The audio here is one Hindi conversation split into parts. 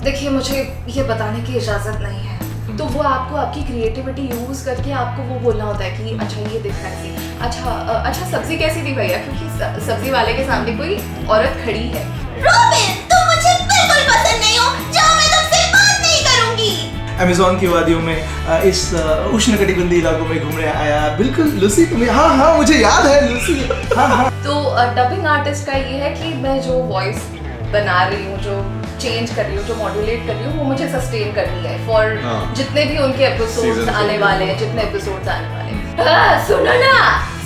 देखिए मुझे ये बताने की इजाज़त नहीं है, तो वो आपको आपकी क्रिएटिविटी यूज़ करके आपको वो बोलना होता है कि अच्छा ये दिख रहा है अच्छा सब्जी कैसी थी भैया, क्योंकि सब्जी वाले के सामने कोई औरत खड़ी है। रॉबिन, तुम मुझे बिल्कुल पसंद नहीं हो, जाओ, मैं तुमसे बात नहीं करूंगी। अमेज़न की वादियों में इस उष्णकटिबंधीय इलाकों में घूमने आया। बिल्कुल लूसी, तुम्हें हाँ मुझे याद है लूसी। हाँ। तो डबिंग आर्टिस्ट का ये है कि मैं जो वॉइस बना रही हूँ, जो चेंज कर रही हूँ, जो मॉड्यूलेट कर रही हूँ, वो मुझे सस्टेन करनी है फॉर जितने भी उनके एपिसोड्स आने वाले हैं, जितने एपिसोड्स आने वाले हैं। सुनो ना,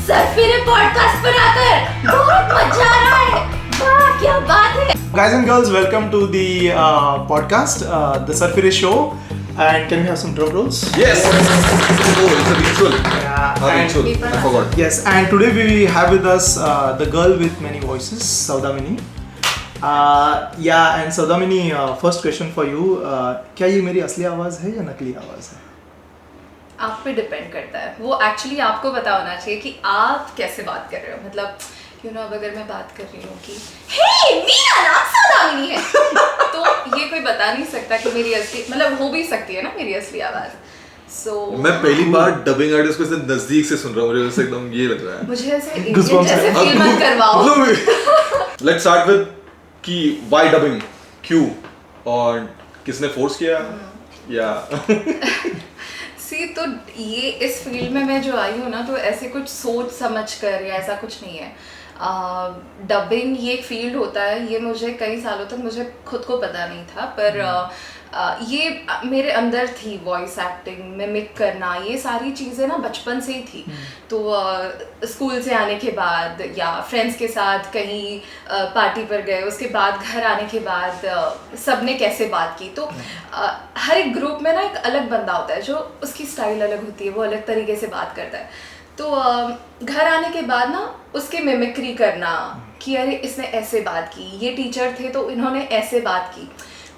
सरफिरे पॉडकास्ट पर आकर बहुत मजा आ रहा है। वाह क्या बात है। Guys and girls, welcome to the podcast, the Sarfire Show. And can we have some drum rolls? Yes! Oh, it's a ritual. Yeah. A ritual. I forgot. Yes, and today we have with us the girl with many voices, Saudamini. And Saudamini, first question for you. क्या ये मेरी असली आवाज़ है या नकली आवाज़ है? आप पे डिपेंड करता है। वो एक्चुअली आपको पता होना चाहिए कि आप कैसे बात कर रहे हो। मतलब अब अगर मैं बात कर रही हूँ कि हे मेरा नाम सौदामिनी है तो ये कोई बता नहीं सकता कि मेरी असली, मतलब हो भी सकती है ना मेरी असली आवाज़। मैं पहली बार डबिंग आर्टिस्ट को इतने नजदीक से सुन रहा हूँ, मुझे वैसे एकदम ये लग रहा है। मुझे ऐसे इंडियन जैसे फील मत करवाओ। लेट्स स्टार्ट विद कि व्हाई डबिंग, क्यों, और किसने फोर्स किया या तो ये इस फील्ड में मैं जो आई हूँ ना, तो ऐसे कुछ सोच समझ कर या ऐसा कुछ नहीं है। डबिंग ये एक फील्ड होता है, ये मुझे कई सालों तक मुझे खुद को पता नहीं था, पर ये मेरे अंदर थी। वॉइस एक्टिंग, मिमिक करना, ये सारी चीज़ें ना बचपन से ही थी। तो स्कूल से आने के बाद या फ्रेंड्स के साथ कहीं पार्टी पर गए, उसके बाद घर आने के बाद सबने कैसे बात की, तो हर एक ग्रुप में ना एक अलग बंदा होता है जो उसकी स्टाइल अलग होती है, वो अलग तरीके से बात करता है। तो घर आने के बाद ना उसके मिमिक्री करना कि अरे इसने ऐसे बात की, ये टीचर थे तो इन्होंने ऐसे बात की,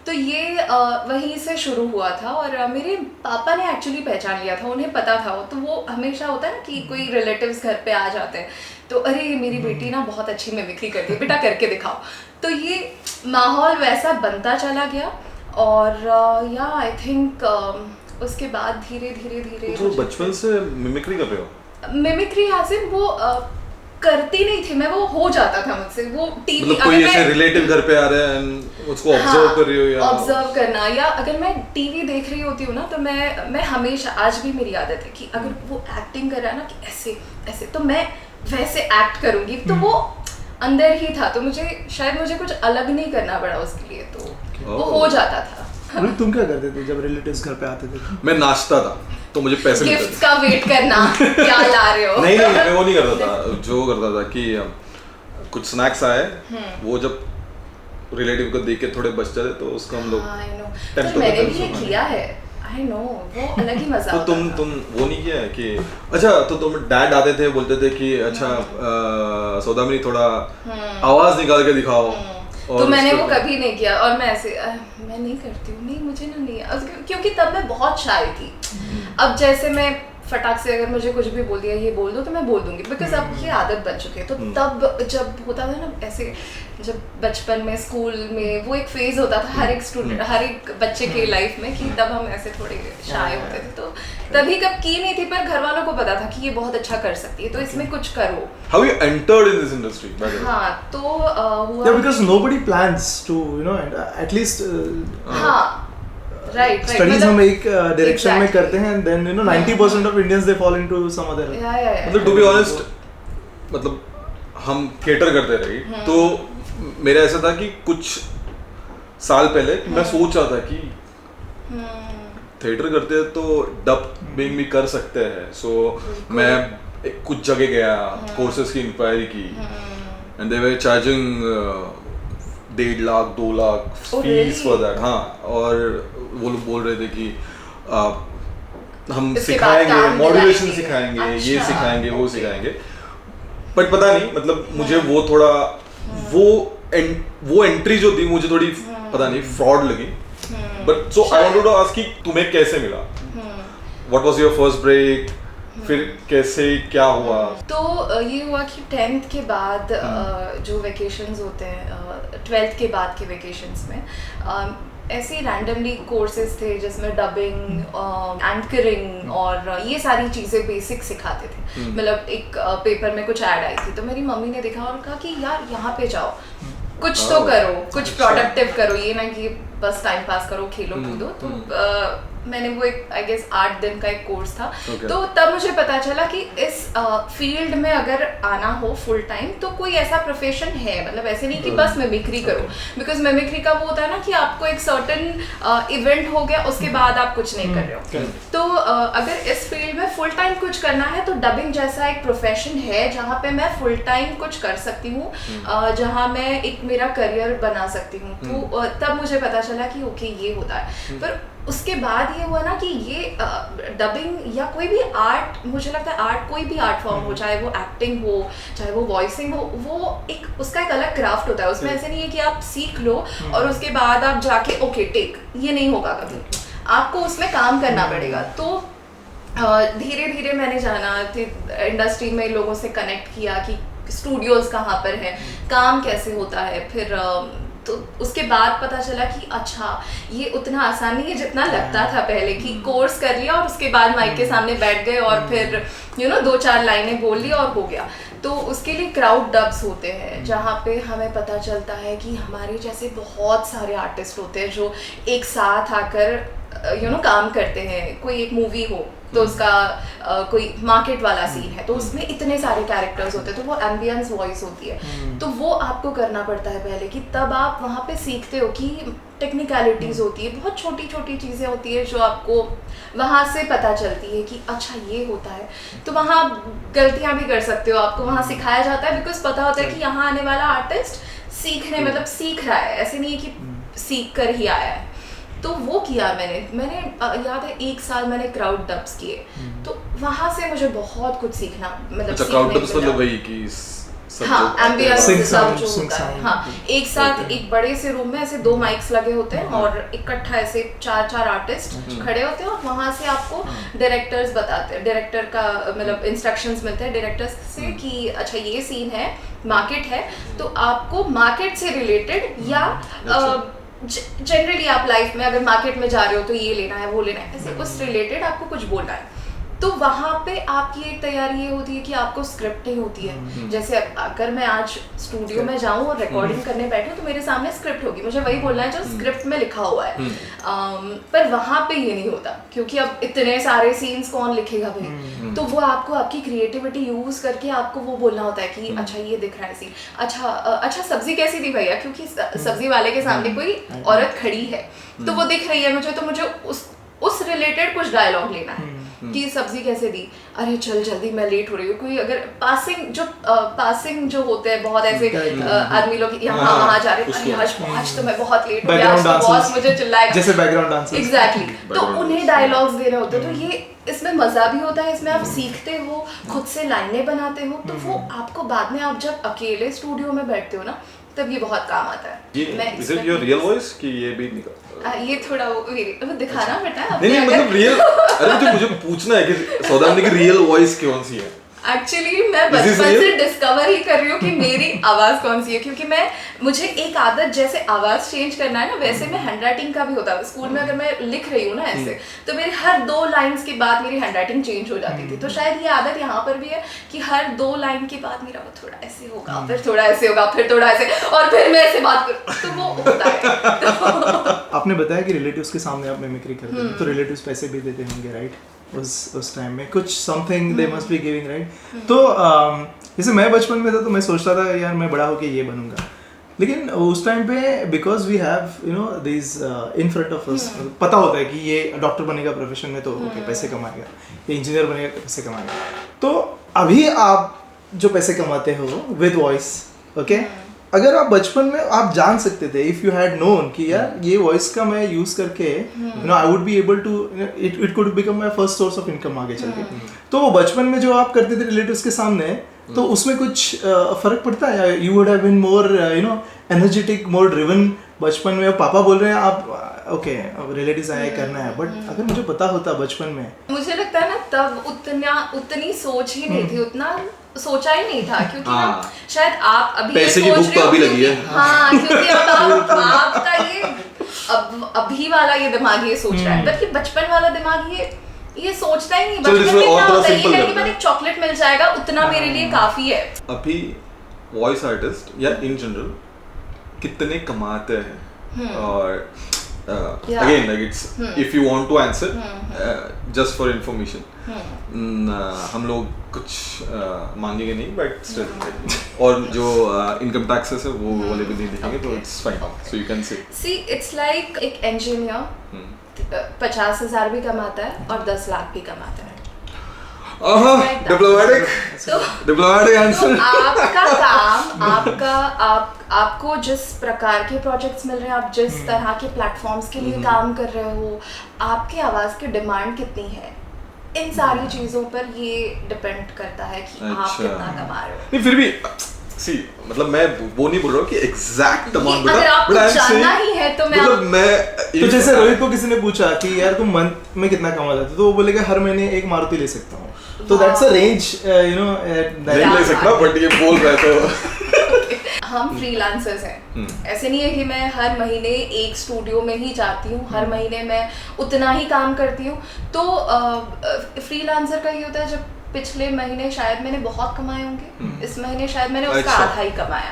तो ये वहीं से शुरू हुआ था। और मेरे पापा ने एक्चुअली पहचान लिया था, उन्हें पता था। तो वो हमेशा होता है ना कि कोई रिलेटिव्स घर पे आ जाते हैं तो अरे मेरी बेटी ना बहुत अच्छी मिमिक्री करती है, बेटा करके दिखाओ। तो ये माहौल वैसा बनता चला गया और आई थिंक उसके बाद धीरे धीरे तो बचपन से मिमिक्री कर रहे हो? मिमिक्री हासिल वो करती नहीं थी मैं, वो हो जाता था मुझसे। वो टीवी, मतलब कोई ऐसे रिलेटिव घर पे आ रहे हैं उसको ऑब्जर्व कर रही हो या ऑब्जर्व करना, या अगर मैं टीवी देख रही होती हूँ ना, तो मैं हमेशा, आज भी मेरी आदत है कि अगर वो एक्टिंग कर रहा है ना कि ऐसे ऐसे, तो मैं वैसे एक्ट करूँगी। तो वो अंदर ही था, तो मुझे कुछ अलग नहीं करना पड़ा उसके लिए, तो वो हो जाता था। तुम क्या करते थे जब रिलेटिव्स घर पे आते थे? मैं नाचता था, तो मुझे पैसे मिलते थे। गिफ्ट्स का वेट करना, क्या ला रहे हो? नहीं मैं वो नहीं करता था। जो करता था कि कुछ स्नैक्स आए, वो जब रिलेटिव को देख के थोड़े बच जाते तो उसको हम लोग तो मैंने भी ये किया है। I know, वो अलग ही मजा तो तुम वो नहीं किया है कि अच्छा, तो तुम डैड आते थे बोलते थे कि अच्छा सौदामिनी थोड़ा आवाज निकाल के दिखाओ, तो मैंने वो कभी नहीं किया। और मैं ऐसे मैं नहीं करती हूँ, नहीं मुझे ना नहीं, क्योंकि तब मैं बहुत शाय थी। अब जैसे मैं फटाक से अगर मुझे कुछ भी बोल दिया ये बोल दो तो मैं बोल दूंगी, बिकॉज अब ये आदत बन चुकी है। तो तब जब होता था ना ऐसे, जब बचपन में स्कूल में वो एक फेज होता था हर एक स्टूडेंट, हर एक बच्चे के लाइफ में, कि तब हम ऐसे थोड़े शाय होते थे। तो तभी कब की नहीं थी, पर घर वालों को पता था कि ये बहुत अच्छा कर सकती है, तो इसमें कुछ करो। How you entered in this industry? हाँ, तो हुआ Yeah, because nobody plans to, at least right studies हम एक डायरेक्शन में करते हैं, and then 90% of Indians they fall into some other. मतलब to be honest, मतलब हम थिएटर करते रहे, तो मेरा ऐसा था कि कुछ साल पहले मैं सोच रहा था कि थिएटर करते हैं तो डबिंग भी कर सकते हैं। सो मैं कुछ जगह गया, कोर्सेज की इंक्वायरी की, and they were charging 1.5 lakh 2 lakh fees for that. हाँ, और वो लोग बोल रहे थे कि हम सिखाएंगे, मॉड्यूलेशन सिखाएंगे, ये सिखाएंगे, वो सिखाएंगे। बट पता नहीं, मतलब मुझे वो थोड़ा वो एंट्री जो थी मुझे थोड़ी पता नहीं फ्रॉड लगी। But so I wanted to ask कि तुम्हें कैसे मिला, what was your first break, फिर कैसे क्या हुआ? तो ये हुआ कि 10th के बाद जो वेकेशंस होते हैं, 12th के बाद के वेकेशंस में ऐसे रैंडमली कोर्सेज थे जिसमें डबिंग, एंकरिंग और ये सारी चीज़ें बेसिक सिखाते थे। मतलब एक पेपर में कुछ ऐड आई थी तो मेरी मम्मी ने देखा और कहा कि यार यहाँ पे जाओ, कुछ तो करो, कुछ प्रोडक्टिव करो, ये ना कि बस टाइम पास करो, खेलो कूदो। तो मैंने वो एक आई गेस 8 दिन का एक कोर्स था। तो तब मुझे पता चला कि इस फील्ड में अगर आना हो फुल टाइम तो कोई ऐसा प्रोफेशन है, मतलब ऐसे नहीं कि बस मिमिक्री करो, बिकॉज मिमिक्री का वो होता है ना कि आपको एक सर्टेन इवेंट हो गया उसके बाद आप कुछ नहीं कर रहे हो। तो अगर इस फील्ड में फुल टाइम कुछ करना है तो डबिंग जैसा एक प्रोफेशन है जहाँ पे मैं फुल टाइम कुछ कर सकती हूँ, जहाँ मैं एक मेरा करियर बना सकती हूँ। तो तब मुझे पता चला कि ओके ये होता है। पर उसके बाद ये हुआ ना कि ये डबिंग या कोई भी आर्ट, मुझे लगता है आर्ट, कोई भी आर्ट फॉर्म हो, चाहे वो एक्टिंग हो, चाहे वो वॉइसिंग हो, वो एक उसका एक अलग क्राफ्ट होता है। उसमें ऐसे नहीं है कि आप सीख लो और उसके बाद आप जाके ओके टेक, ये नहीं होगा कभी, आपको उसमें काम करना पड़ेगा। तो धीरे धीरे मैंने जाना, इंडस्ट्री में लोगों से कनेक्ट किया कि स्टूडियोज कहाँ पर है, काम कैसे होता है। फिर तो उसके बाद पता चला कि अच्छा ये उतना आसान नहीं है जितना लगता था पहले, कि कोर्स कर लिया और उसके बाद माइक के सामने बैठ गए और फिर 2-4 लाइनें बोल ली और हो गया। तो उसके लिए क्राउड डब्स होते हैं जहाँ पे हमें पता चलता है कि हमारे जैसे बहुत सारे आर्टिस्ट होते हैं जो एक साथ आकर काम करते हैं। कोई एक मूवी हो तो उसका कोई मार्केट वाला सीन है तो उसमें इतने सारे कैरेक्टर्स होते हैं, तो वो एम्बियंस वॉइस होती है। तो वो आपको करना पड़ता है पहले, कि तब आप वहाँ पे सीखते हो कि टेक्निकलिटीज़ होती है, बहुत छोटी छोटी चीज़ें होती है जो आपको वहाँ से पता चलती है कि अच्छा ये होता है। तो वहाँ गलतियाँ भी कर सकते हो, आपको वहाँ सिखाया जाता है, बिकॉज पता होता है कि यहाँ आने वाला आर्टिस्ट सीखने मतलब सीख रहा है, ऐसे नहीं है कि सीख कर ही आया है। तो वो किया मैंने याद है 1 साल मैंने क्राउड डब्स किए। तो वहाँ से मुझे बहुत कुछ सीखना, मतलब क्राउड डब्स मतलब वही कि हाँ, एम्बियंस सब जो होता है। हाँ, एक साथ एक बड़े से रूम में ऐसे 2 माइक्स लगे होते हैं और इकट्ठा ऐसे 4 आर्टिस्ट खड़े होते हैं और वहाँ से आपको डायरेक्टर्स बताते हैं, डायरेक्टर का मतलब इंस्ट्रक्शंस मिलते हैं डायरेक्टर्स से कि अच्छा ये सीन है, मार्केट है, तो आपको मार्केट से रिलेटेड या जनरली आप लाइफ में अगर मार्केट में जा रहे हो तो ये लेना है वो लेना है, ऐसे उस रिलेटेड आपको कुछ बोलना है। तो वहाँ पे आपकी एक तैयारी ये होती है कि आपको स्क्रिप्ट नहीं होती है। जैसे अगर मैं आज स्टूडियो में जाऊँ और रिकॉर्डिंग करने बैठूँ तो मेरे सामने स्क्रिप्ट होगी, मुझे वही बोलना है जो स्क्रिप्ट में लिखा हुआ है। पर वहाँ पे ये नहीं होता, क्योंकि अब इतने सारे सीन्स कौन लिखेगा भाई। तो वो आपको आपकी क्रिएटिविटी यूज करके आपको वो बोलना होता है कि अच्छा ये दिख रहा है सीन, अच्छा सब्जी कैसी थी भैया, क्योंकि सब्जी वाले के सामने कोई औरत खड़ी है तो वो दिख रही है मुझे, तो मुझे उस रिलेटेड कुछ डायलॉग लेना है कि सब्जी कैसे दी, अरे चल जल्दी मैं लेट हो रही हूँ। कोई अगर पासिंग जो होते हैं बहुत ऐसे आदमी लोग यहाँ वहाँ जा रहे हैं, अरे आज तो मैं बहुत लेट हो गया, आज तो बॉस मुझे चिल्लाएगा, जैसे बैकग्राउंड डांसर्स। एग्जैक्टली, तो उन्हें डायलॉग्स देने होते हैं। तो ये इसमें मजा भी होता है, इसमें आप सीखते हो, खुद से लाइनें बनाते हो, तो वो आपको बाद में आप जब अकेले स्टूडियो में बैठते हो ना तब ये बहुत काम आता है। Is it your real voice कि ये भी निकल? ये थोड़ा वो दिखाना पड़ता है। नहीं मतलब रियल, अरे मुझे पूछना है कि सौदामिनी की रियल वॉइस कौन सी है? एक्चुअली मैं बचपन से डिस्कवर ही कर रही हूँ कि मेरी आवाज कौन सी है, क्योंकि मुझे एक आदत, जैसे आवाज चेंज करना है ना, वैसे मैं हैंडराइटिंग का भी होता है। स्कूल में अगर मैं लिख रही हूँ ना ऐसे, तो मेरे हर 2 लाइंस के बाद मेरी हैंडराइटिंग चेंज हो जाती थी। तो शायद ये आदत यहाँ पर भी है कि हर 2 लाइन के बाद मेरा वो थोड़ा ऐसे होगा, फिर थोड़ा ऐसे होगा, फिर थोड़ा ऐसे, और फिर मैं ऐसे बात करूँ, तो वो होता है। तो आपने बताया कि रिलेटिव्स के सामने आप मिमिक्री करते हैं, तो रिलेटिव्स पैसे भी देते होंगे, राइट? उस टाइम में कुछ something they must be giving, right? तो जैसे मैं बचपन में था तो मैं सोचता था यार मैं बड़ा होके ये बनूंगा, लेकिन उस टाइम पे because we have this in front of us, पता होता है कि ये डॉक्टर बनेगा प्रोफेशन में तो ओके पैसे कमाएगा, ये इंजीनियर बनेगा पैसे कमाएगा। तो अभी आप जो पैसे कमाते हो विद वॉइस, ओके, अगर आप बचपन में आप जान सकते थे, इफ यू हैड नोन कि यार ये वॉइस का मैं यूज करके I would be able to, it could become my first source of income आगे चल के। तो वो बचपन में जो आप करते थे रिलेटिव्स के सामने, तो उसमें कुछ फर्क पड़ता है? You would have been more energetic, more driven बचपन में? पापा बोल रहे हैं आप ओके रिलेटिव्स आए करना है, बट अगर मुझे पता होता बचपन में, मुझे लगता है ना तब उतनी सोच ही नहीं थी, उतना सोचा ही नहीं था, क्योंकि शायद आप अभी पैसे की भूख तो अभी लगी है। हाँ, क्योंकि अब आपका ये अब अभी वाला ये दिमाग ये सोच रहा है, बल्कि बचपन वाला दिमाग ये सोचता ही नहीं। चलो, बचपन जिसमें में क्या और थोड़ा होता है, ये simple कहें कि करते हैं। मैंने चॉकलेट मिल जाएगा उतना मेरे लिए काफी है। अभी वॉइस आर्टिस्ट या इन जनरल कितने कमाते हैं, और again like it's if you want to answer just for information, हम लोग कुछ मांगेंगे नहीं, बट स्टिल और जो इनकम टैक्सेस है वो वाले भी नहीं दिखेंगे, तो it's fine, so you can say see it's like एक इंजीनियर 50,000 भी कमाता है और 10 लाख भी कमाता है। डिप्लोमेटिक तो आंसर। आपका काम आपको जिस प्रकार के प्रोजेक्ट्स मिल रहे हैं, आप जिस तरह के प्लेटफॉर्म्स के लिए काम कर रहे हो, आपकी आवाज की डिमांड कितनी है, इन सारी चीजों पर ये डिपेंड करता है कि आप कितना कमा रहे हो। नहीं फिर भी सी मतलब मैं वो नहीं बोल रहा हूँ कि एग्जैक्ट अमाउंट अगर आपको जानना ही है तो तो जैसे रोहित को किसी ने पूछा कि यार तुम मंथ में कितना कमा जाते, तो वो बोलेगा हर महीने एक मारुति ले सकता हूँ, तो that's a range you know नहीं ले सकता, बट ये बोल रहे तो हम फ्रीलांसर्स हैं, ऐसे नहीं है कि मैं हर महीने एक स्टूडियो में ही जाती हूँ, हर महीने मैं उतना ही काम करती हूँ। तो फ्रीलांसर का ये होता है, जब पिछले महीने शायद मैंने बहुत कमाए होंगे, इस महीने शायद मैंने उसका आधा ही कमाया,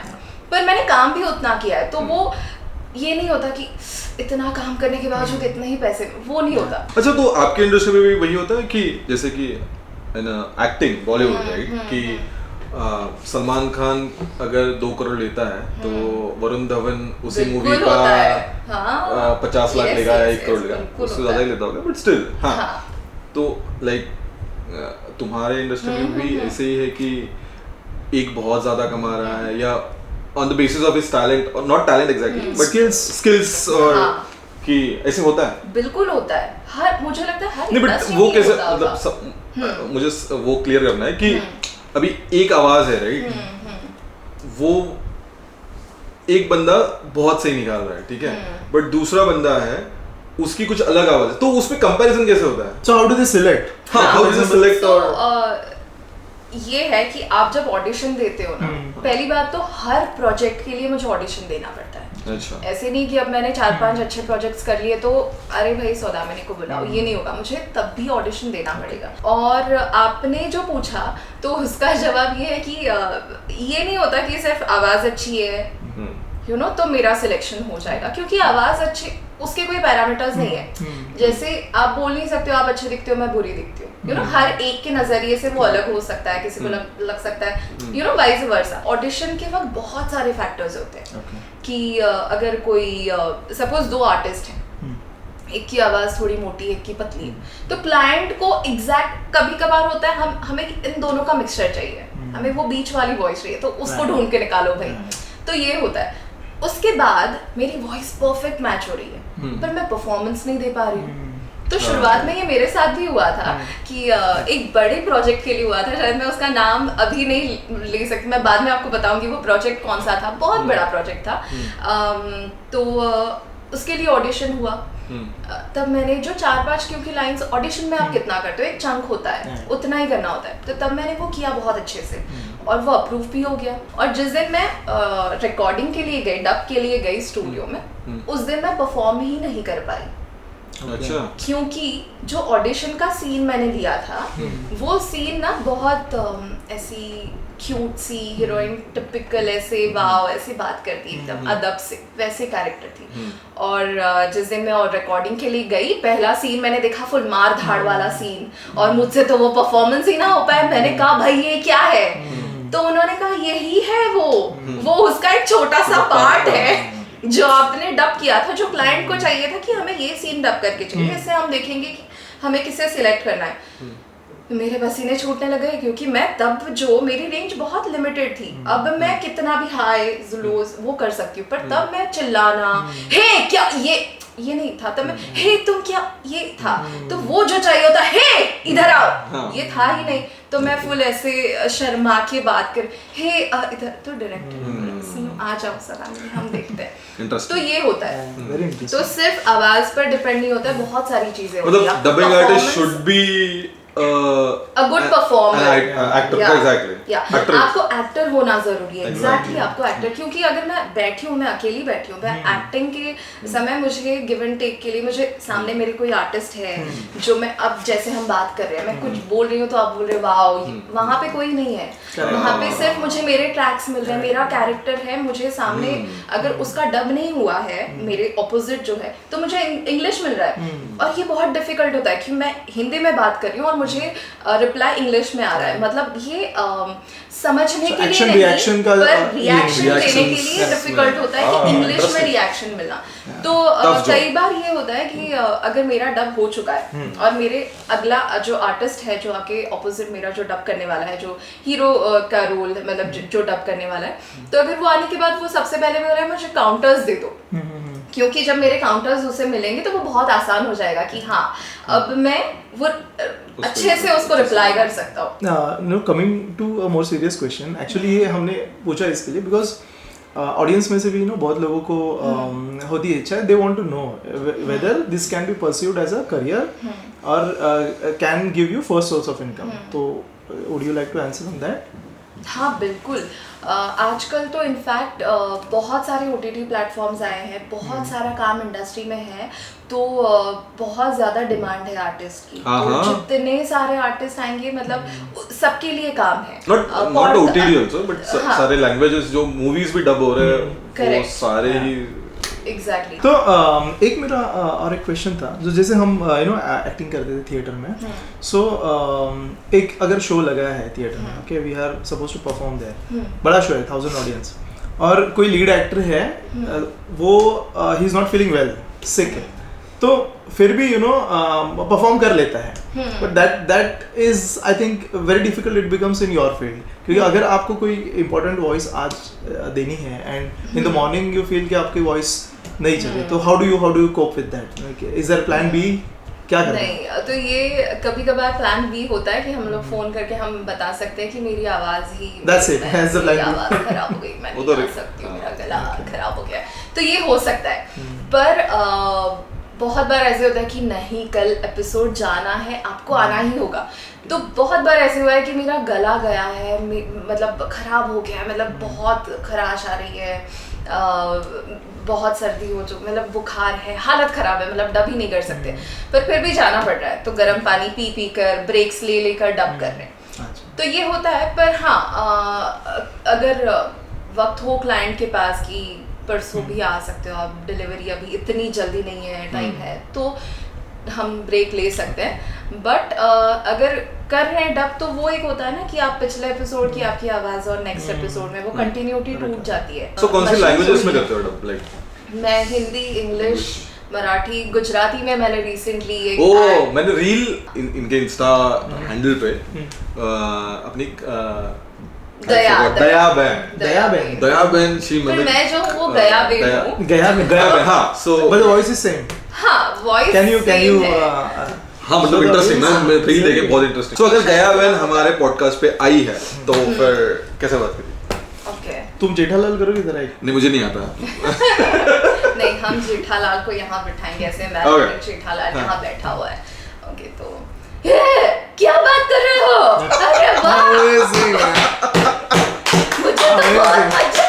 पर मैंने काम भी उतना किया है, तो वो ये नहीं होता कि इतना काम करने के बावजूद इतने ही पैसे, वो नहीं होता। अच्छा, तो आपके इंडस्ट्री में भी वही होता है कि जैसे कि एक्टिंग बॉलीवुड राइट, कि सलमान खान अगर 2 करोड़ लेता है तो वरुण धवन उसी मूवी का 50 लाख लेगा या 1 करोड़ लेगा, उससे ज्यादा ही लेता होगा, बट स्टिल हाँ। तो लाइक तुम्हारे इंडस्ट्री में भी ऐसे ही है कि एक बहुत ज्यादा कमा रहा है, या on the basis of his talent, और not talent exactly but skills, और कि ऐसे होता है? बिल्कुल होता है, हर मुझे लगता है हर नहीं, बट वो कैसे मतलब मुझे वो क्लियर करना है कि अभी एक आवाज है राइट, वो एक बंदा बहुत सही निकाल रहा है, ठीक है, बट दूसरा बंदा है उसकी कुछ अलग आवाज है, तो उसमें कंपैरिजन कैसे होता है? So how do they select? How do they select? और ये है कि आप जब ऑडिशन देते हो ना, पहली बात तो हर प्रोजेक्ट के लिए मुझे ऑडिशन देना पड़ता है। अच्छा, ऐसे नहीं कि अब मैंने 4-5 अच्छे प्रोजेक्ट्स कर लिए तो अरे भाई सौदामिनी को बुलाओ, ये नहीं होगा, मुझे तब भी ऑडिशन देना पड़ेगा। और आपने जो पूछा तो उसका जवाब ये है कि ये नहीं होता कि सिर्फ आवाज अच्छी है यू नो तो मेरा सिलेक्शन हो जाएगा, क्योंकि आवाज अच्छी उसके कोई पैरामीटर्स नहीं है। जैसे आप बोल नहीं सकते हो आप अच्छे दिखते हो मैं बुरी दिखती हूँ, यू नो हर एक के नजरिए से वो अलग हो सकता है, किसी को लग सकता है, you know vice versa. Audition के वक्त बहुत सारे फैक्टर्स होते हैं कि अगर कोई सपोज 2 आर्टिस्ट हैं, एक की आवाज थोड़ी मोटी एक की पतली है, तो क्लाइंट को एग्जैक्ट कभी कभार होता है हमें इन दोनों का मिक्सचर चाहिए, हमें वो बीच वाली वॉइस चाहिए, तो उसको ढूंढ के निकालो भाई, तो ये होता है। उसके बाद मेरी वॉइस परफेक्ट मैच हो रही है पर मैं परफॉर्मेंस नहीं दे पा रही हूँ। तो शुरुआत में ये मेरे साथ भी हुआ था कि एक बड़े प्रोजेक्ट के लिए हुआ था, शायद मैं उसका नाम अभी नहीं ले सकती, मैं बाद में आपको बताऊंगी वो प्रोजेक्ट कौन सा था, बहुत बड़ा प्रोजेक्ट था। तो उसके लिए ऑडिशन हुआ, तब मैंने जो 4-5 क्यू की लाइंस, ऑडिशन में आप कितना करते हो, एक चंक होता है उतना ही करना होता है, तो तब मैंने वो किया बहुत अच्छे से और वो अप्रूव भी हो गया। और जिस दिन मैं रिकॉर्डिंग के लिए गई, डब के लिए गई स्टूडियो में, उस दिन मैं परफॉर्म ही नहीं कर पाई। अच्छा, क्योंकि जो ऑडिशन का सीन मैंने लिया था वो सीन ना बहुत ऐसी क्यूट सी हीरोइन टिपिकल ऐसे वाव ऐसे बात करती एकदम अदब से, वैसे कैरेक्टर थी। और जिस दिन मैं और रिकॉर्डिंग के लिए गई, पहला सीन मैंने देखा फुल मार धाड़ वाला सीन, और मुझसे तो वो परफॉर्मेंस ही ना हो पाया। मैंने कहा भाई ये क्या है, तो उन्होंने कहा यही है वो उसका एक छोटा सा पार्ट है जो आपने डब किया था, जो क्लाइंट को चाहिए था कि हमें ये सीन डब करके चाहिए, इससे हम देखेंगे कि हमें किसे सिलेक्ट करना है। मेरे पसीने छूटने लगे क्योंकि मैं तब जो मेरी रेंज बहुत लिमिटेड थी, अब मैं कितना भी हाई लोज वो कर सकती हूँ, पर तब मैं चिल्लाना हे क्या ये नहीं था, तब मैं हे तुम क्या ये था, तो वो जो चाहिए होता हे इधर आओ ये था ही नहीं, तो मैं फुल ऐसे शर्मा के बात कर हे इधर, तो डायरेक्टर आ जाओ सलामी हम देखते हैं, तो ये होता है। तो सिर्फ आवाज पर डिपेंड नहीं होता है, बहुत सारी चीजें होती हैं। मतलब dubbing artist should be a good performer. actor Yeah. exactly. Yeah. Actor. आपको एक्टर होना जरूरी है. Exactly. Exactly. आपको एक्टर, क्योंकि अगर मैं बैठी हूँ, मैं अकेली बैठी हूँ, मैं एक्टिंग के समय मुझे गिव एंड टेक के लिए, मुझे सामने मेरे कोई आर्टिस्ट है जो मैं, अब जैसे हम बात कर रहे हैं, मैं कुछ बोल रही हूँ तो आप बोल रहे हो वाओ, वहाँ पे कोई नहीं है. वहाँ पे सिर्फ मुझे मेरे ट्रैक्स मिल रहे हैं, मेरा कैरेक्टर है, मुझे सामने अगर उसका डब नहीं हुआ है, मेरे ऑपोजिट जो है, तो मुझे इंग्लिश मिल रहा है. और ये बहुत डिफिकल्ट होता है कि मैं हिंदी में बात कर रही हूँ और मुझे रिप्लाई इंग्लिश में आ रहा है. मतलब ये समझने के लिए नहीं, पर रिएक्शन देने के लिए डिफिकल्ट होता है कि इंग्लिश में रिएक्शन मिलना. तो कई बार ये होता है कि अगर मेरा डब हो चुका है और मेरे अगला जो आर्टिस्ट है, जो आके ऑपोजिट मेरा जो डब करने वाला है, जो हीरो का रोल मतलब जो डब करने वाला है, तो अगर वो आने के बाद वो सबसे पहले बोल रहा है मुझे काउंटर्स दे दो, क्योंकि जब मेरे काउंटर्स उसे मिलेंगे तो वो बहुत आसान हो जाएगा कि हाँ अब मैं वो अच्छे से उसको रिप्लाई कर सकता हूँ. No, coming to a more serious question, actually ये हमने पूछा इसके लिए बिकॉज ऑडियंस में से भी बहुत लोगों को होती है इच्छा, they want to know whether this can be pursued as a career और can give you first source of income. तो would you like to answer on that? हाँ बिल्कुल. आजकल तो इनफैक्ट बहुत सारे OTT प्लेटफॉर्म्स आए हैं, बहुत सारा काम इंडस्ट्री में है, तो बहुत ज़्यादा डिमांड है आर्टिस्ट की. तो जितने सारे आर्टिस्ट आएंगे, मतलब सबके लिए काम है. Not OTT also, but सारे लैंग्वेजेस जो मूवीज भी डब हो रहे हैं वो सारे ही. एग्जैक्टली. तो एक मेरा और एक क्वेश्चन था, जो जैसे हम एक्टिंग करते थे थिएटर में, सो एक अगर शो लगा है थिएटर में, okay, we are suppose to perform there, बड़ा शो है, 1000 ऑडियंस, और कोई लीड एक्टर है, वो he is not feeling well, sick है, तो फिर भी परफॉर्म कर लेता है. But that is I think very difficult it becomes in your field, क्योंकि अगर आपको कोई इंपॉर्टेंट वॉइस आज देनी है and in the morning you feel कि आपकी वॉइस नहीं चले, तो how do you cope with that? Is there plan B? क्या करना है? नहीं, तो ये कभी कभार प्लान बी होता है कि हम लोग फोन करके हम बता सकते हैं कि मेरी आवाज ही, मेरी आवाज खराब हो गई, मैं नहीं गा सकती हूँ, मेरा गला खराब हो गया, तो ये हो सकता है. पर बहुत बार ऐसे होता है कि नहीं, कल एपिसोड जाना है, आपको आना ही होगा. तो बहुत बार ऐसे हुआ है कि मेरा गला गया है, मतलब खराब हो गया है, मतलब बहुत खराश आ रही है, बहुत सर्दी हो चुकी, मतलब बुखार है, हालत खराब है, मतलब डब ही नहीं कर सकते, पर फिर भी जाना पड़ रहा है, तो गर्म पानी पी कर, ब्रेक्स ले लेकर डब कर रहे हैं. तो ये होता है. पर हाँ, अगर वक्त हो क्लाइंट के पास कि परसों भी आ सकते हो आप, डिलीवरी अभी इतनी जल्दी नहीं है, टाइम है, तो हम ब्रेक ले सकते हैं. बट अगर कर रहे हैं डब, तो वो एक होता है ना कि आप पिछले एपिसोड की आपकी आवाज और नेक्स्ट एपिसोड में वो कंटिन्यूटी टूट जाती है. So कौन सी लैंग्वेजेस में करते हो डब? लाइक मैं हिंदी, इंग्लिश, मराठी, गुजराती में मैंने रिसेंटली मैंने रील इनके इंस्टा हैंडल पे अपनी दया बहन शी, मतलब मैं जो हूँ वो गया बहन. हाँ, so but the voice is same. हाँ, वॉइस Can you हाँ, मतलब इंटरेस्टिंग, मैं रील देखे बहुत इंटरेस्टिंग. सो अगर गया बहन हमारे पॉडकास्ट पे आई है तो फिर कैसे बात करें? ओके, तुम जेठालाल करोगे जरा? नहीं, मुझे नहीं आता. नहीं, हम जेठालाल को यहाँ बिठाएंगे, ऐसे मैं जेठालाल यहाँ बैठा हुआ है. ओके, तो क्या बात कर रहे हो? अरे वाह, मुझे तो बहुत अच्छा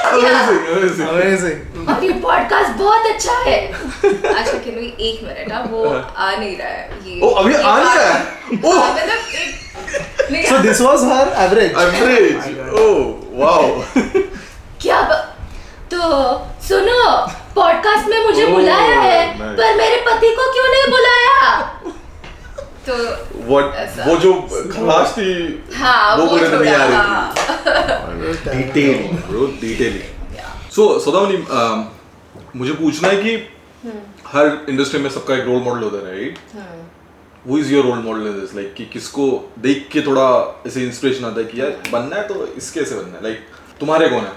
लगा. और ये पॉडकास्ट बहुत अच्छा है. अच्छा, कैन वी 1 मिनट, वो आ नहीं रहा है ये. ओ, अभी आ नहीं रहा है? मतलब So this was her average. Oh wow. क्या तो सुनो, पॉडकास्ट में मुझे बुलाया है, पर मेरे पति को क्यों नहीं बुलाया? तो वो जो खलास थी, हाँ, वो बोले नहीं आ रही थी. डिटेलिंग. सो सौदामिनी, मुझे पूछना है कि हर इंडस्ट्री में सबका एक रोल मॉडल होता है, right? Who is your role model in this? Like कि किसको देख के थोड़ा ऐसे इंस्पिरेशन आता है कि यार बनना है तो इसके ऐसे बनना है. लाइक तुम्हारे कौन है?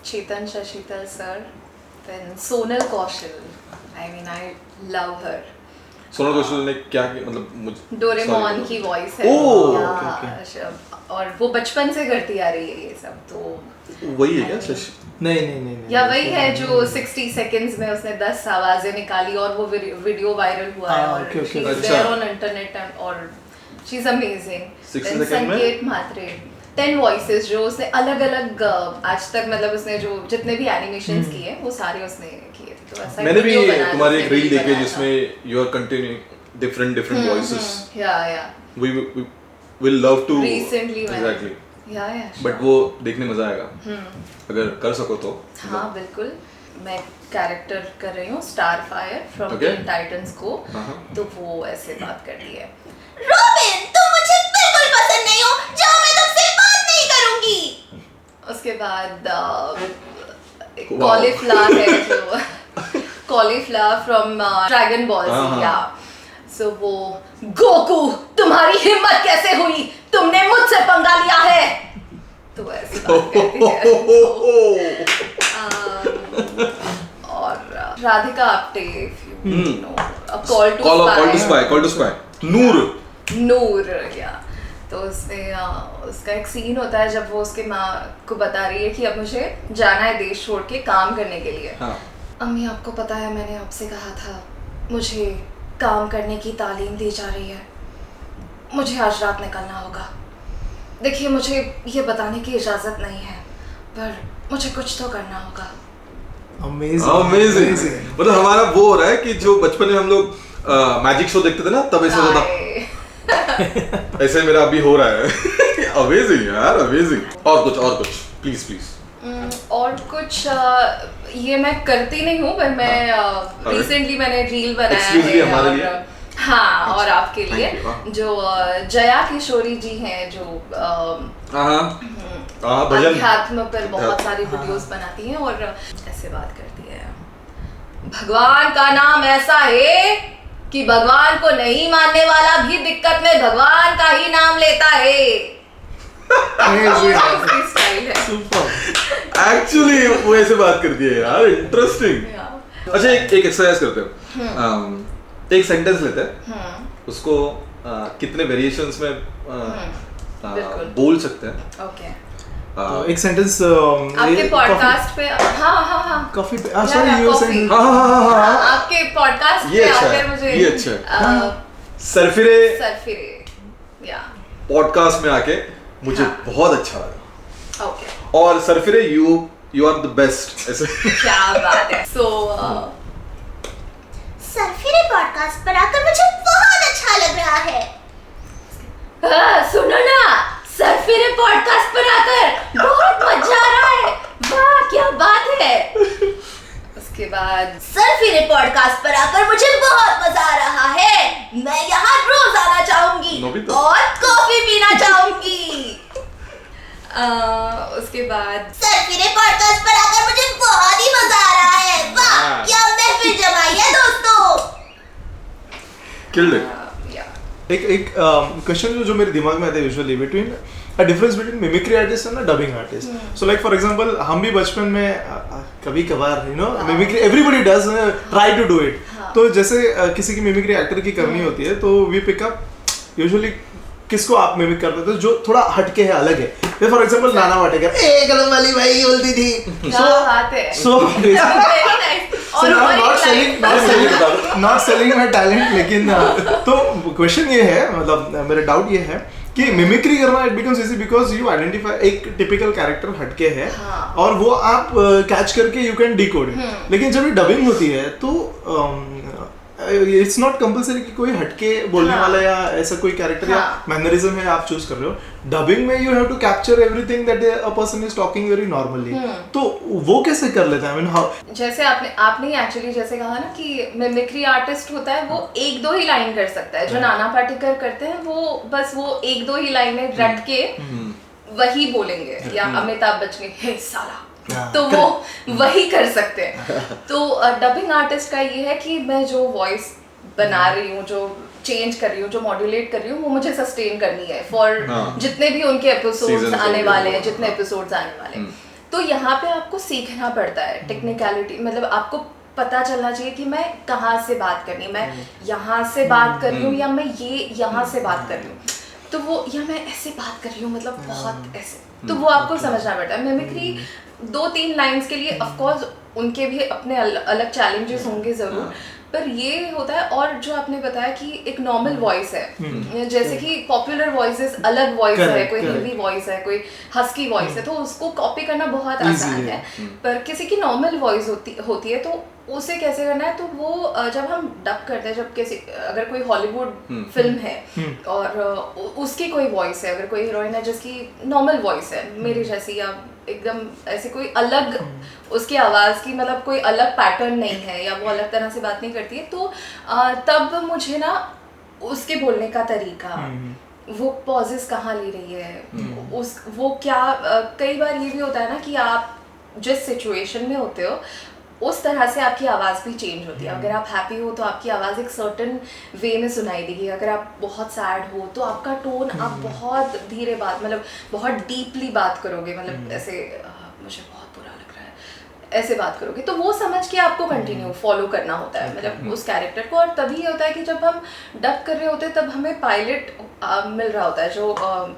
Chetan Shashital sir, then Sonal Kaushal. I mean, I love her. Sonal Kaushal ने क्या मतलब मुझे डोरेमोन की वॉइस है. और वो बचपन से करती आ रही है ये सब, तो वही है क्या शशि? नहीं या वही है जो 60 सेकंड्स में उसने 10 आवाजें निकाली और वो वीडियो वायरल हुआ है, और she is there on internet और शी इज अमेजिंग। 60 सेकंड में संकेत म्हात्रे 10 वॉइसेस जो उसने अलग अलग आज तक मतलब उसने जो जितने भी एनिमेशंस किए वो सारे उसने किए थे। तो ऐसा मैंने भी video बना तुम्हारी एक जिसने रील video देखी बनाया जिसमें you are continuing different voices. या we will love to Recently exactly या बट वो देखने मजा आएगा अगर कर सको तो। हाँ बिल्कुल। मैं कैरेक्टर कर रही हूँ star fire from Okay. Teen Titans को। हाँ। तो वो ऐसे बात करती है, रॉबिन तुम मुझे बिल्कुल पसंद नहीं हो, जाओ मैं तुमसे बात नहीं करूंगी। उसके बाद Wow. कॉलीफ्लावर है जो कॉलीफ्लावर फ्रॉम ड्रैगन बॉल हाँ। या सो वो गोकू तुम्हारी हिम्मत कैसे हुई, तुमने मुझसे पंगा लिया है। तो ऐसे बात करती है। और Radhika Apte call to spy Noor या तो उसमें उसका एक सीन होता है जब वो उसके माँ को बता रही है कि अब मुझे जाना है देश छोड़ के काम करने के लिए। हाँ। अम्मी आपको पता है मैंने आपसे कहा था मुझे काम करने की तालीम दी जा रही है, मुझे आज रात निकलना होगा। देखिए मुझे ये बताने की इजाज़त नहीं है पर मुझे कुछ तो करना होगा। अमेजिंग। मतलब हमारा वो हो रहा है कि जो बचपन में हम लोग मैजिक शो देखते थे ना तब ऐसा होता ऐसे मेरा अभी हो रहा है। अमेजिंग यार अमेजिंग। और कुछ प्लीज और कुछ ये मैं करती नहीं हूँ पर मैं रिसेंटली मैंने रील बनाया Exclusively है हमारे और लिए? हाँ और आपके Thank लिए you, वाह। जो जया किशोरी जी हैं जो भजन अध्यात्म पर बहुत सारी वीडियोस बनाती हैं और ऐसे बात करती है, भगवान का नाम ऐसा है कि भगवान को नहीं मानने वाला भी दिक्कत में भगवान का ही नाम लेता है। उसकी स्टाइल है। एक्चुअली वो ऐसे बात करती है यार, इंटरेस्टिंग। अच्छा एक एक्सरसाइज करते हो, एक सेंटेंस लेते हैं उसको कितने वेरिएशंस में बोल सकते हैं। ओके तो एक सेंटेंस आपके पॉडकास्ट पे हाँ कॉफी पे या, सॉरी या, यू coffee। सेइंग आपके पॉडकास्ट ये पे अच्छा आकर है, मुझे ये अच्छा है। सरफिरे या पॉडकास्ट में आके मुझे बहुत अच्छा लगा। ओके और सरफिरे यू आर द बेस्ट ऐसे। क्या बात है। सो सरफिरे पॉडकास्ट पर आकर मुझे बहुत अच्छा लग रहा है। सुनो ना, सरफिरे पॉडकास्ट पर आकर बहुत मजा आ रहा है, वाह क्या बात है। उसके बाद सरफिरे पॉडकास्ट पर आकर मुझे बहुत मजा आ रहा है, मैं यहाँ रोज आना चाहूंगी नोबिता। और कॉफी पीना चाहूंगी। उसके बाद सरफिरे पॉडकास्ट पर आकर मुझे बहुत ही मजा आ रहा है, वाह क्या महफिल जमाई है दोस्तों। Killed it. एक क्वेश्चन जो मेरे दिमाग में आता है usually between a difference between mimicry artist and dubbing artist. So like for example हम भी बचपन में कभी कभार mimicry everybody does try to do it. तो जैसे किसी की मिमिक्री एक्टर की करनी होती है तो वी पिक अप यूजुअली किसको आप मिमिक करते थे जो थोड़ा हटके है, अलग है। फॉर एग्जांपल नाना पाटेकर ए कदम वाली भाई बोलती थी। क्या बात है। सो और नॉट सेलिंग माय टैलेंट, लेकिन तो क्वेश्चन ये है, मतलब मेरा डाउट ये है कि मिमिक्री करना it becomes easy because you identify एक टिपिकल कैरेक्टर हटके है और वो आप कैच करके यू कैन डिकोड इट। लेकिन जब ये डबिंग होती है तो इट्स नॉट कंपल्सरी कि कोई हटके बोलने वाला या ऐसा कोई कैरेक्टर या मैनरिज्म है आप चूज कर रहे हो। डबिंग में you have to capture everything that a person is talking very normally. तो वो कैसे कर लेता है? आई मीन हाउ जैसे आपने एक्चुअली जैसे कहा ना कि मिमिक्री आर्टिस्ट होता है वो एक दो ही लाइन कर सकता है, जो नाना पाटेकर करते हैं वो बस वो एक दो ही लाइनें रट के वही बोलेंगे, या अमिताभ बच्चन हे साला, तो वो वही कर सकते हैं। तो डबिंग आर्टिस्ट का ये है कि मैं जो वॉइस बना रही हूँ, जो चेंज कर रही हूँ, जो मॉड्यूलेट कर रही हूँ, वो मुझे सस्टेन करनी है फॉर जितने भी उनके एपिसोड्स आने वाले हैं, जितने एपिसोड्स आने वाले हैं। तो यहाँ पे आपको सीखना पड़ता है टेक्निकलिटी, मतलब आपको पता चलना चाहिए कि मैं कहाँ से बात करनी है, मैं यहाँ से बात कर रही हूँ या मैं ये यहाँ से बात कर रही हूँ, तो वो या मैं ऐसे बात कर रही हूँ, मतलब बहुत ऐसे, तो वो आपको समझना पड़ता है। मिमिक्री 2-3 लाइंस के लिए ऑफ कोर्स उनके भी अपने अलग चैलेंजेस होंगे जरूर, पर ये होता है। और जो आपने बताया कि एक नॉर्मल वॉइस है, जैसे कि पॉपुलर वॉइसेस अलग वॉइस है, कोई हेवी वॉइस है, कोई हस्की वॉइस है, तो उसको कॉपी करना बहुत आसान है। पर किसी की नॉर्मल वॉइस होती है तो उसे कैसे करना है, तो वो जब हम डब करते हैं, जब किसी अगर कोई हॉलीवुड फिल्म है और उसकी कोई वॉइस है, अगर कोई हीरोइन है जिसकी नॉर्मल वॉइस है मेरी जैसी, या एकदम ऐसे कोई अलग उसकी आवाज़ की मतलब कोई अलग पैटर्न नहीं है, या वो अलग तरह से बात नहीं करती है, तो तब मुझे ना उसके बोलने का तरीका, वो पॉजेस कहाँ ले रही है, वो क्या, कई बार ये भी होता है ना कि आप जिस सिचुएशन में होते हो उस तरह से आपकी आवाज़ भी चेंज होती है। अगर आप हैप्पी हो तो आपकी आवाज़ एक सर्टन वे में सुनाई देगी, अगर आप बहुत सैड हो तो आपका टोन, आप बहुत धीरे बात, मतलब बहुत डीपली बात करोगे, मतलब ऐसे मुझे बहुत बुरा लग रहा है ऐसे बात करोगे, तो वो समझ के आपको कंटिन्यू फॉलो करना होता है, मतलब उस कैरेक्टर को। और तभी होता है कि जब हम डब कर रहे होते हैं तब हमें पायलट मिल रहा होता है, जो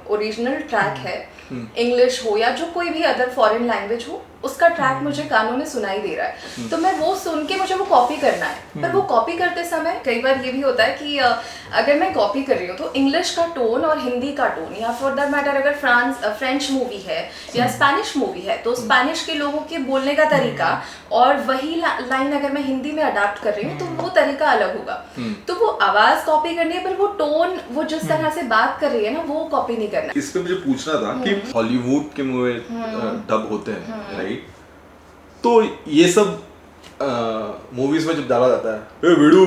ओरिजिनल ट्रैक है, इंग्लिश हो या जो कोई भी अदर फॉरेन लैंग्वेज हो, उसका ट्रैक मुझे कानों में सुनाई दे रहा है, तो मैं वो सुन के मुझे वो कॉपी करना है। पर वो कॉपी करते समय कई बार ये भी होता है कि अगर मैं कॉपी कर रही हूँ तो इंग्लिश का टोन और हिंदी का टोन, या फॉर दैट मैटर अगर फ्रेंच मूवी है या स्पेनिश मूवी है तो स्पेनिश के लोगों के बोलने का तरीका और वही लाइन अगर मैं हिंदी में अडाप्ट कर रही हूँ तो वो तरीका अलग होगा। तो वो आवाज़ कॉपी करनी है, पर वो टोन, वो जिस तरह से बात कर रही है ना, वो कॉपी नहीं करना। इस पे मुझे पूछना था कि हॉलीवुड के मूवी डब होते हैं, राइट, तो ये सब मूवीज में जब डाला जाता है, ए वीडू,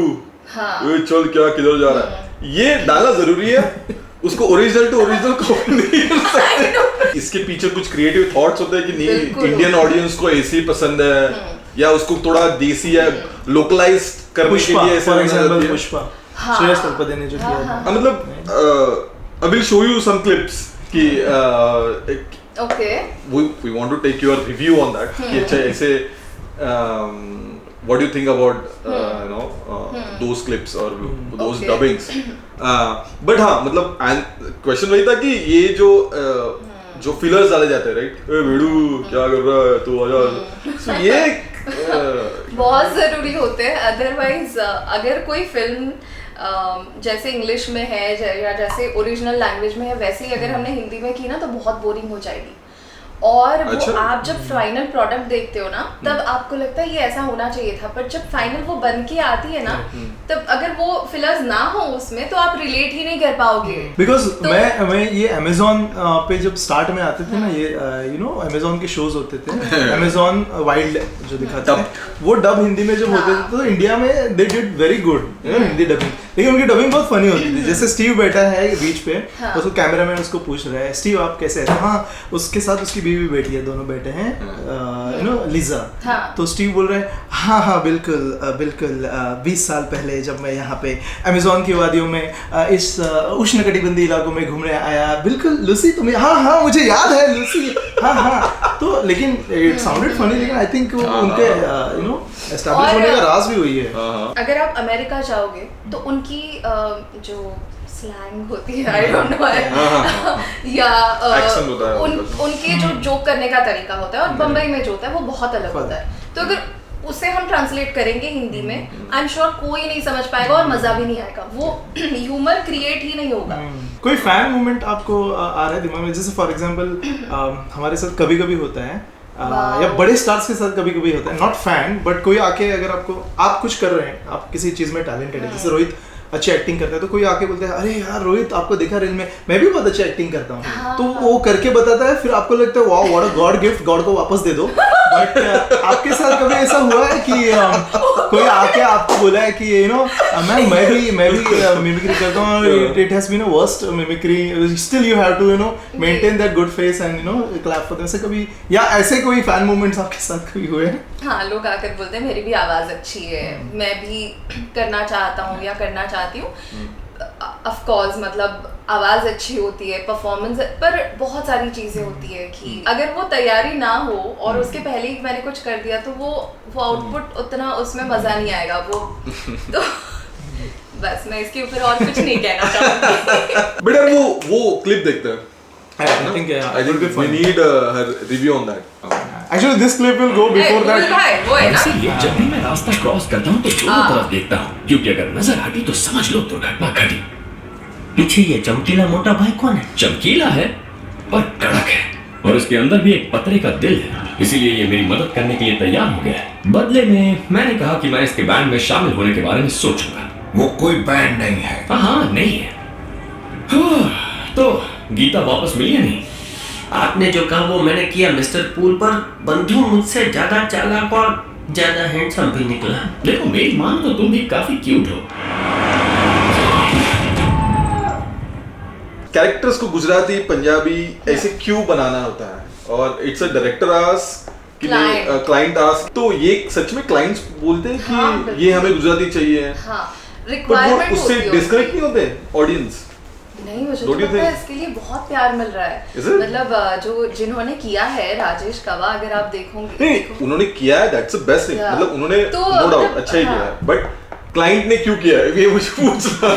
ए चल क्या किधर जा रहा है, ये डालना जरूरी है, उसको ओरिजिनल टू ओरिजिनल कॉपी नहीं कर सकते। इसके पीछे कुछ क्रिएटिव थॉट्स होते हैं कि नहीं इंडियन ऑडियंस को ऐसे ही पसंद है, या उसको थोड़ा देसी या लोकलाइज करने के लिए ऐसा एग्जांपल पुष्पा, श्रेयस तलपदे ने जो किया, मतलब I will show you some clips कि Okay. We want to take your review on that. कि अच्छा ऐसे what do you think about you know those clips or those dubbings? But हाँ, मतलब question वही था कि ये जो fillers डाले जाते हैं, right? ए वीडू क्या कर रहा है तू, आजा। So ये बहुत ज़रूरी होते हैं, अदरवाइज अगर कोई फिल्म जैसे इंग्लिश में है या जैसे ओरिजिनल लैंग्वेज में है वैसे ही अगर हमने हिंदी में की ना तो बहुत बोरिंग हो जाएगी। और वो आप जब फाइनल प्रोडक्ट देखते हो ना तब आपको लगता है ये ऐसा होना चाहिए था, पर जब फाइनल वो बन के आती है ना तब अगर वो फिलर्स ना हो उसमें तो आप रिलेट ही नहीं कर पाओगे। बिकॉज मैं ये अमेजोन पे जब स्टार्ट में आते थे ना, ये यू नो अमेजोन के शोज होते थे, अमेजोन वाइल्ड जो दिखाते थे, वो डब हिंदी में जब होते थे तो इंडिया में they did very good Hindi dubbing, लेकिन उनकी डबिंग बहुत फनी होती थी। जैसे स्टीव बैठा है बीच पे, उसको कैमरामैन उसको पूछ रहा है, स्टीव आप कैसे हैं? हाँ, उसके साथ उसकी बीवी बैठी है, दोनों बैठे हैं, यू नो लीजा। तो स्टीव बोल रहे हैं हाँ हाँ बिल्कुल बिल्कुल, 20 साल पहले जब मैं यहाँ पे अमेजोन की वादियों में इस उष्णकटिबंधीय इलाकों में घूमने आया, बिल्कुल लूसी तुम्हें, हाँ हाँ मुझे याद है लूसी, हाँ हाँ। तो लेकिन इट साउंडेड फनी, लेकिन आई थिंक उनके यू नो एस्टैब्लिश होने का राज भी वही है। अगर आप अमेरिका जाओगे तो उनकी जो स्लैंग होती है, आई डोंट नो, या उनके जो जोक करने का तरीका होता है और बम्बई में जो होता है वो बहुत अलग होता है। तो अगर उसे हम ट्रांसलेट करेंगे हिंदी में, आई एम श्योर कोई नहीं समझ पाएगा और मजा भी नहीं आएगा, वो ह्यूमर क्रिएट ही नहीं होगा। कोई फैन मोमेंट आपको आ रहा है दिमाग में? जैसे फॉर एग्जांपल हमारे साथ कभी कभी होता है, या बड़े स्टार्स के साथ कभी कभी होता है, नॉट फैन बट कोई आके अगर आप कुछ कर रहे हैं, आप किसी चीज में टैलेंटेड है, जैसे रोहित अच्छी एक्टिंग करता है तो कोई आके बोलता है अरे यार रोहित आपको देखा रील में, मैं भी बहुत अच्छी एक्टिंग करता हूँ, तो वो करके बताता है, फिर आपको लगता है wow what a God gift, God को वापस दे दो। बट आपके साथ कभी ऐसा हुआ है कि कोई आके आपको बोला है कि यू नो मैम मैं भी मिमिक्री करता हूँ, it has been a worst mimicry, still you have to you know maintain that good face and you know clap for them, ऐसे कभी या ऐसे कोई फैन मोमेंट्स आपके साथ कभी हुए हैं? हाँ, लोग आकर बोलते हैं मेरी भी आवाज़ अच्छी है, मैं भी करना चाहता हूँ या करना चाहती हूँ। ऑफ कोर्स मतलब आवाज़ अच्छी होती है, परफॉर्मेंस, पर बहुत सारी चीज़ें होती है कि अगर वो तैयारी ना हो और उसके पहले ही मैंने कुछ कर दिया तो वो आउटपुट उतना उसमें मज़ा नहीं आएगा। वो तो बस मैं इसके ऊपर और कुछ नहीं कहना चाहूँगी। बट यार वो क्लिप देखते हैं, I think we need her review on that. Actually, this clip will go before Hey, that. भाई, वो है और ना इसीलिए जब भी मैं रास्ता क्रॉस करता हूँ तो दोनों तरफ देखता हूँ, क्योंकि अगर नजर हटी तो समझ लो दुर्घटना घटी। पीछे ये चमकीला मोटा भाई कौन है? चमकीला है पर कड़क है, और उसके अंदर भी एक पतरे का दिल है, इसीलिए ये मेरी मदद करने के लिए तैयार हो गया है। बदले में मैंने कहा कि मैं इसके बैंड में शामिल होने के बारे में सोचूंगा। वो कोई बैंड नहीं है। हाँ नहीं है। तो गीता वापस मिली है नहीं? आपने जो कहा वो मैंने किया मिस्टर पूल, पर बंधु मुझसे ज्यादा चालाक और ज्यादा हैंडसम भी निकला। देखो मेरी मानो तो तुम भी काफी क्यूट हो। कैरेक्टर्स को गुजराती पंजाबी ऐसे क्यों बनाना होता है, और इट्स अ डायरेक्टर आस्क कि Client. क्लाइंट आस्क, तो ये सच में क्लाइंट्स बोलते हैं कि हाँ, बिल्कुल। ये हमें गुजराती चाहिए, हाँ पर वो रिक्वायरमेंट उससे होती है डिस्कनेक्ट उसकी। नहीं होते ऑडियंस? नहीं, मुझे Don't तो you लगता है think? इसके लिए बहुत प्यार मिल रहा है। Is it? मतलब जो जिन्होंने किया है राजेश कवा, अगर आप देखोगे नहीं, उन्होंने किया है, that's the best thing, Yeah. मतलब उन्होंने तो नो डाउट मतलब, अच्छा ही किया हाँ। है, बट क्लाइंट ने क्यों किया है ये मुझे पूछना।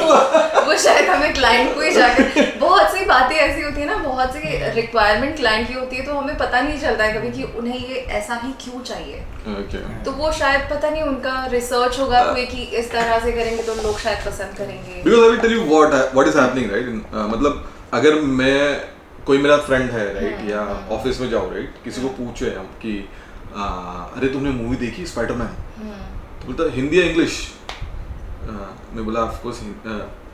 वो शायद हमें क्लाइंट को ही जाकर बहुत सी बातें ऐसी होती है ना, बहुत सी रिक्वायरमेंट क्लाइंट की होती है, तो हमें पता नहीं चलता है कभी कि उन्हें ये ऐसा ही क्यों चाहिए। Okay. तो वो शायद पता नहीं उनका रिसर्च होगा कोई कि इस तरह से करेंगे तो लोग शायद पसंद करेंगे। Because I will tell you what is happening, right? मतलब अगर मैं कोई मेरा फ्रेंड है, राइट, या ऑफिस में जाओ, राइट, किसी को पूछे हम कि अरे तुमने मूवी देखी स्पाइडरमैन, तो बोलता है हिंदी या इंग्लिश? मैं बोला ऑफ कोर्स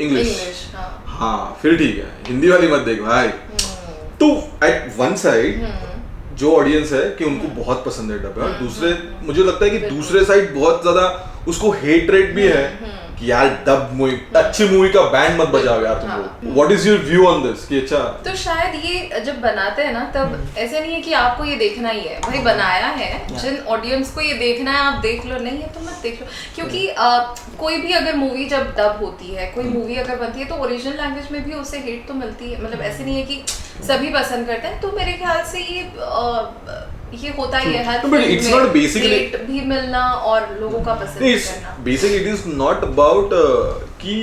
इंग्लिश। हाँ फिर ठीक है, हिंदी वाली मत देख भाई। तो एट वन साइड जो ऑडियंस है कि उनको बहुत पसंद है डब, और दूसरे मुझे लगता है कि दूसरे साइड बहुत ज्यादा उसको हेट रेट भी है कि यार डब मूवी, अच्छी मूवी का बैंड मत बजाओ यार तुम लोग। What is your view on this कि अच्छा? तो शायद ये जब बनाते हैं ना तब ऐसे नहीं है कि आपको ये देखना ही है, भाई बनाया है, जिन ऑडियंस को ये देखना है आप देख लो, नहीं है तो मत देख लो, क्योंकि कोई भी अगर मूवी जब डब होती है, कोई मूवी अगर बनती है तो ओरिजिनल लैंग्वेज में भी उसे हेट तो मिलती है, मतलब ऐसे नहीं है कि सभी पसंद करते हैं। तो मेरे ख्याल से ये होता ही है हर No, but it's not basically- hate भी मिलना और लोगों का पसंद करना। Basically it is not about कि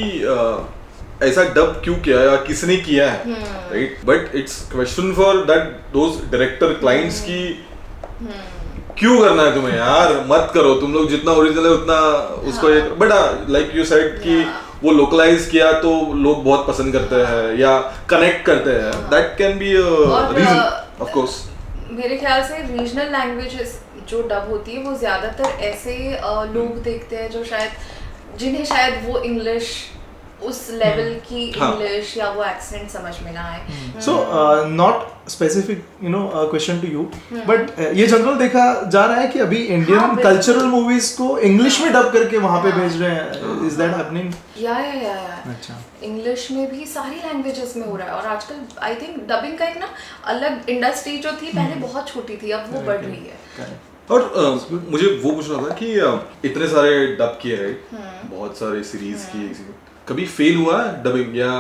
ऐसा डब क्यों किया है या किसने किया है, right, but it's question for that those director clients की क्यों करना है तुम्हें यार, मत करो, तुम लोग जितना ओरिजिनल है उतना उसको ये, बट लाइक यू सेड कि वो लोकलाइज किया तो लोग बहुत पसंद करते हैं या कनेक्ट करते हैं, that can be reason of course. मेरे ख्याल से रीजनल लैंग्वेजेस जो डब होती है वो ज़्यादातर ऐसे लोग देखते हैं जो शायद जिन्हें शायद वो इंग्लिश उस लेवल की इंग्लिश या वो एक्सेंट समझ में ना आए। So not specific, question to you, but ये जनरल देखा जा रहा है कि अभी इंडियन बिल्कुल। कल्चरल मूवीज को इंग्लिश में डब करके वहाँ पे भेज रहे हैं। Is that happening? या अच्छा। इंग्लिश में भी सारी लैंग्वेजेस में हो रहा है, और आजकल आई थिंक डबिंग का एक ना अलग इंडस्ट्री जो थी पहले बहुत छोटी थी, अब वो बढ़ रही है। और मुझे वो पूछना था कि इतने सारे डब किए, राइट, बहुत सारे सीरीज की, कभी फेल हुआ डबिंग या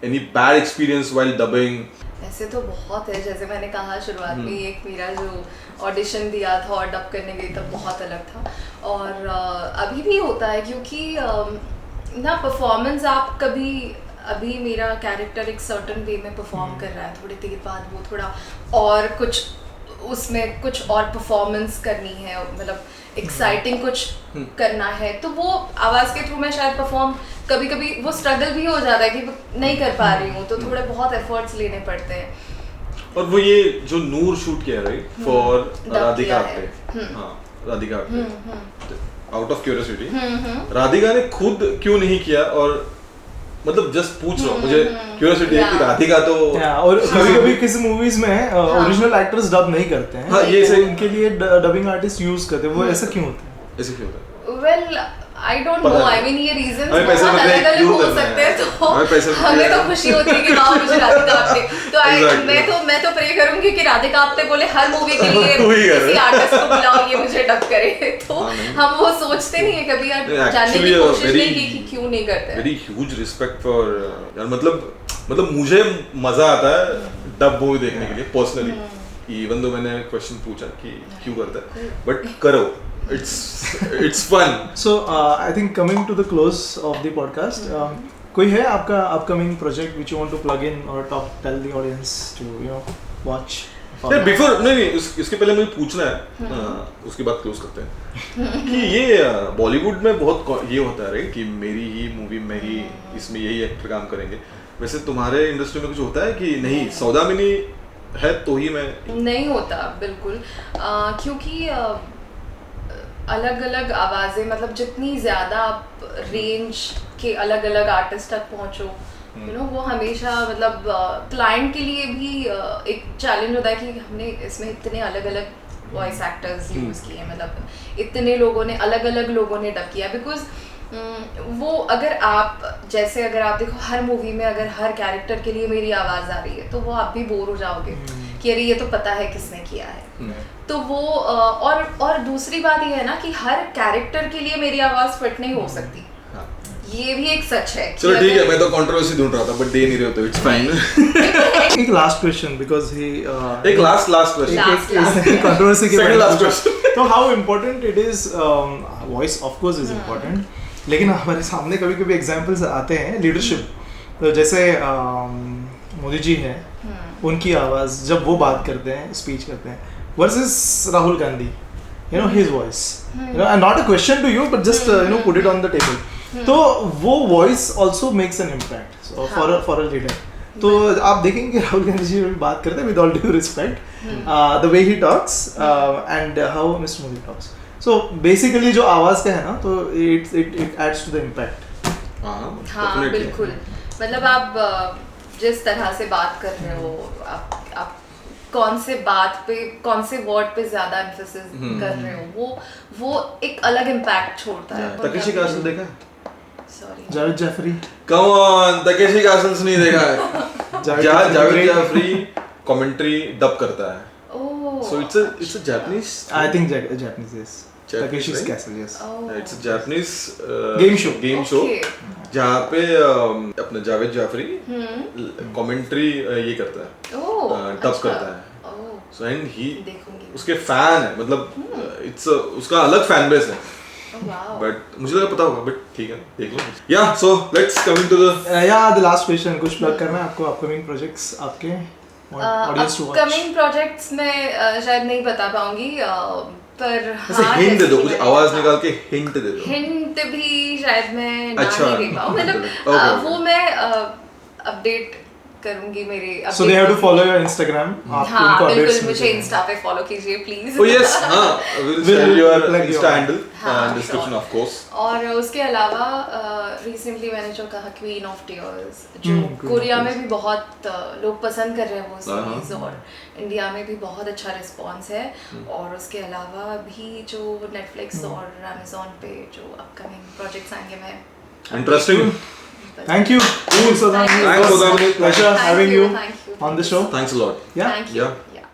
any bad experience while dubbing? ऐसे तो बहुत है, जैसे मैंने कहा शुरुआत में एक मेरा जो ऑडिशन दिया था और डब करने गई तब बहुत अलग था, और अभी भी होता है क्योंकि ना परफॉर्मेंस आप कभी, अभी मेरा कैरेक्टर एक सर्टन वे में परफॉर्म कर रहा है, थोड़ी देर बाद वो थोड़ा और कुछ उसमें कुछ और परफॉर्मेंस करनी है, मतलब एक्साइटिंग कुछ करना है, तो वो आवाज़ के थ्रू मैं शायद परफॉर्म, कभी कभी वो स्ट्रगल भी हो जाता है कि नहीं कर पा रही हूँ, तो थोड़े बहुत एफर्ट्स लेने पड़ते हैं। और वो ये जो नूर शूट किया, राइट, फॉर राधिका किया है। आप्टे, हाँ Radhika Apte, out of curiosity Radhika ने खुद क्यों नहीं किया? और मतलब जस्ट पूछ रहा हूँ, मुझे क्यूरियोसिटी है कि राधिका तो और कभी-कभी किसी मूवीज में ओरिजिनल एक्टर्स डब नहीं करते हैं, हाँ, ये तो सही। उनके लिए डबिंग आर्टिस्ट यूज करते हैं, वो ऐसा क्यों होता है? ऐसे क्यों होता है? Well I don't know, I mean ये रीजंस हमें पैसे बहुत मिलते हैं, अलग अलग क्यों हो करना है? सकते हैं, तो हमें पैसे मिलते हमें तो हैं। खुशी होती है कि वाह मुझे राधिका आप्टे, तो Exactly. मैं तो प्रे करूंगी कि राधिका आप्टे बोले हर मूवी के लिए वही कर किसी रहे। आर्टिस्ट को बुलाओ ये मुझे डब करे, तो हाँ, नहीं। हम वो सोचते नहीं है कभी, यार नहीं, जानने की actually, कोशिश very- नहीं की कि क्यों नहीं करते। वेरी ह्यूज रिस्पेक्ट फॉर यार, मतलब मुझे मजा आता है डब मूवी देखने के लिए पर्सनली, इवन दो मैंने क्वेश्चन पूछा कि क्यों करता है, बट करो, it's fun. So I think coming to the close of the podcast, कोई है आपका upcoming project which you want to plug in or tell the audience to watch? यार बिफोर नहीं इसके पहले मुझे पूछना है, उसके बाद क्लोज करते हैं कि ये बॉलीवुड में बहुत ये होता है राइट कि मेरी ही मूवी में ही इसमें यही एक्टर काम करेंगे, वैसे तुम्हारे इंडस्ट्री में कुछ होता है कि नहीं सौदामिनी है तो ही मैं? नहीं होता बिल्कुल, क्योंकि अलग अलग आवाज़ें, मतलब जितनी ज़्यादा आप रेंज के अलग अलग आर्टिस्ट तक पहुँचो, यू नो, वो हमेशा मतलब क्लाइंट के लिए भी एक चैलेंज होता है कि हमने इसमें इतने अलग अलग वॉइस एक्टर्स यूज़ किए, मतलब इतने लोगों ने अलग अलग लोगों ने डब किया, बिकॉज वो अगर आप देखो हर मूवी में अगर हर कैरेक्टर के लिए मेरी आवाज़ आ रही है तो वो आप भी बोर हो जाओगे कि अरे ये तो पता है किसने किया है। तो वो और दूसरी बात ये है ना कि हर कैरेक्टर के लिए मेरी आवाज़ फिट नहीं हो सकती, ये भी एक सच है। चलो ठीक है, मैं तो कंट्रोवर्सी ढूंढ रहा था बट दे नहीं रहे हो तो इट्स फाइन। एक लास्ट क्वेश्चन बिकॉज़ ही एक लास्ट क्वेश्चन कंट्रोवर्सी के सेकंड लास्ट क्वेश्चन। तो how important it is, voice of course is important, लेकिन हमारे सामने कभी कभी एग्जांपल्स आते हैं लीडरशिप, तो जैसे मोदी जी हैं, उनकी आवाज़ जब वो बात करते हैं, स्पीच करते हैं, versus Rahul Gandhi, you know his voice, you know, and not a question to you but just you know put it on the table, तो वो voice also makes an impact for a leader. तो आप देखेंगे राहुल गांधी जी बात करते हैं with all due respect, the way he talks and how mister Modi talks, so basically जो आवाज़ का है ना, तो it ads to the impact. हाँ बिल्कुल, मतलब आप जिस तरह से बात कर रहे हो, आप कौन से बात पे, कौन से वर्ड पे ज्यादा एम्फेसिस कर रहे हो, वो एक अलग इम्पैक्ट छोड़ता है। तकेशी कासल देखा है? Sorry, Javed Jaffrey, come on, Takeshi Castle नहीं देखा है? जावेद जाफरी कमेंट्री डब करता है, so it's a Japanese, I think Japanese, yes. Takeshi's right? Castle, yes. It's a Japanese Game show. Okay. जहाँ पे अपना जावेद जाफरी कमेंट्री ये करता है, डब करता है, so and he देखूंगी। उसके फैन है, मतलब it's उसका अलग फैन बेस है, बट मुझे लगा पता होगा, बट ठीक है देख लो। या so let's coming to the last question, कुछ प्लग करना है आपको, अपकमिंग प्रोजेक्ट्स आपके audience to watch? Upcoming projects में शायद नहीं बता पाऊंगी, पर हाँ, हिंट दे दो, कुछ आवाज निकाल के हिंट दे दो। हिंट भी शायद मैं अच्छा, नहीं दे पाऊँ, मतलब okay. वो मैं अपडेट करूंगी मेरे। So they have to follow your Instagram. हाँ बिल्कुल, मुझे इंस्टा पे फॉलो कीजिए प्लीज। Oh yes, हाँ, we'll share your Insta handle हाँ, description of course. और उसके अलावा रिसेंटली मैंने जो कहा क्वीन ऑफ टीयर्स, जो कोरिया में भी बहुत लोग पसंद कर रहे हैं वो सीरीज, और इंडिया में भी बहुत अच्छा रिस्पॉन्स है, और उसके अलावा भी जो नेटफ्लिक्स और अमेजोन पे जो अपकमिंग प्रोजेक्ट्स आएंगे मैं। Interesting. Thank you. Thanks, Sodam. Thank you. It was a pleasure having you Thank you. on the show. Thanks a lot. Yeah. Thank you. Yeah.